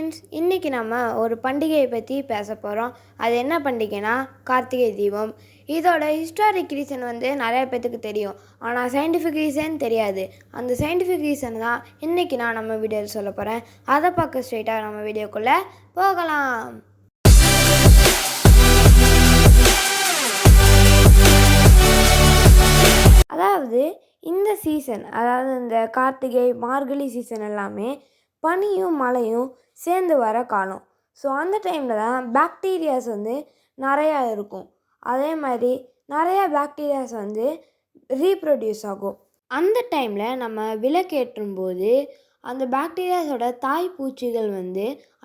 Friends, இன்றைக்கி நம்ம ஒரு பண்டிகையை பற்றி பேச போகிறோம். அது என்ன பண்டிகைனா கார்த்திகை தீபம். இதோட ஹிஸ்டாரிக் ரீசன் நிறைய பேத்துக்கு தெரியும், ஆனால் சயின்டிஃபிக் ரீசன் தெரியாது. அந்த சயின்டிஃபிக் ரீசன் தான் இன்றைக்கி நான் நம்ம வீடியோவில் சொல்ல போகிறேன். அதை பார்க்க ஸ்ட்ரெயிட்டாக நம்ம வீடியோக்குள்ளே போகலாம். அதாவது இந்த சீசன், அதாவது இந்த கார்த்திகை மார்கழி சீசன் எல்லாமே பனியும் மழையும் சேர்ந்து வர காலம். ஸோ அந்த டைமில் தான் பாக்டீரியாஸ் நிறையா இருக்கும். அதே மாதிரி நிறையா பாக்டீரியாஸ் ரீப்ரொடியூஸ் ஆகும். அந்த டைமில் நம்ம விளக்கேற்றும்போது அந்த பாக்டீரியாஸோட தாய் பூச்சிகள்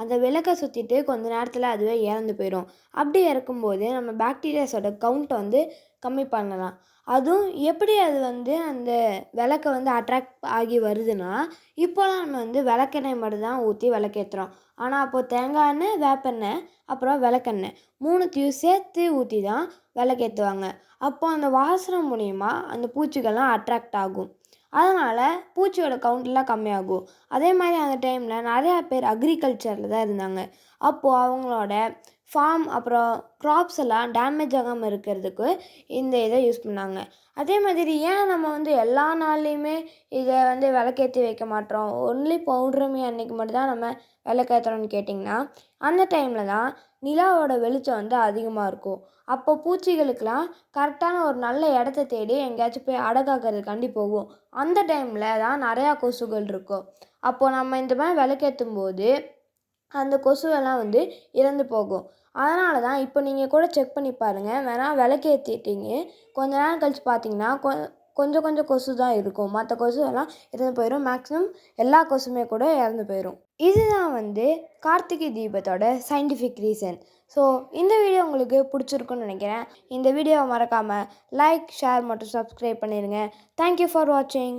அந்த விளக்கை சுற்றிட்டு கொஞ்ச நேரத்தில் அதுவே இறந்து போயிடும். அப்படி இறக்கும்போது நம்ம பாக்டீரியாஸோட கவுண்ட்டை கம்மி பண்ணலாம். அதுவும் எப்படி அது அந்த விளக்கை அட்ராக்ட் ஆகி வருதுன்னா, இப்போலாம் நம்ம விளக்கெண்ணெய் மட்டும்தான் ஊற்றி விளக்கேற்றுறோம். ஆனால் அப்போது தேங்காய் எண்ணெய், வேப்பெண்ணெய், அப்புறம் விளக்கெண்ணெய் 3த்தையும் சேர்த்து ஊற்றி தான் விளக்கேற்றுவாங்க. அப்போது அந்த வாசனை மூலிமா அந்த பூச்சிகள்லாம் அட்ராக்ட் ஆகும். அதனால் பூச்சியோட கவுண்டெலாம் கம்மியாகும். அதே மாதிரி அந்த டைமில் நிறையா பேர் அக்ரிகல்ச்சரில் தான் இருந்தாங்க. அப்போது அவங்களோட ஃபார்ம் அப்புறம் க்ராப்ஸ் எல்லாம் டேமேஜ் ஆகாமல் இருக்கிறதுக்கு இந்த இதை யூஸ் பண்ணாங்க. அதே மாதிரி ஏன் நம்ம எல்லா நாள்லேயுமே இதை விளக்கேற்றி வைக்க மாட்டோம், ஒன்லி பௌர்ணமி அன்னைக்கு மட்டும்தான் நம்ம விளக்கேற்றுறோம்னு கேட்டிங்கன்னா, அந்த டைமில் தான் நிலாவோட வெளிச்சம் அதிகமாக இருக்கும். அப்போ பூச்சிகளுக்கெலாம் கரெக்டான ஒரு நல்ல இடத்த தேடி எங்கேயாச்சும் போய் அடகாக்கிறதுக்காண்டி போகும். அந்த டைமில் தான் நிறையா கொசுகள் இருக்கும். அப்போது நம்ம இந்த மாதிரி விளக்கேற்றும் போது அந்த கொசுவெல்லாம் இறந்து போகும். அதனால தான் இப்போ நீங்கள் கூட செக் பண்ணி பாருங்கள். வேணால் விளக்கேற்றிட்டீங்க கொஞ்ச நேரம் கழித்து பார்த்தீங்கன்னா கொஞ்சம் கொஞ்சம் கொசு தான் இருக்கும். மற்ற கொசுவெல்லாம் இறந்து போயிடும். மேக்ஸிமம் எல்லா கொசுமே கூட இறந்து போயிடும். இதுதான் கார்த்திகை தீபத்தோட சயின்டிஃபிக் ரீசன். ஸோ இந்த வீடியோ உங்களுக்கு பிடிச்சிருக்குன்னு நினைக்கிறேன். இந்த வீடியோவை மறக்காமல் லைக், ஷேர் மற்றும் சப்ஸ்கிரைப் பண்ணிடுங்க. தேங்க்யூ ஃபார் வாட்சிங்.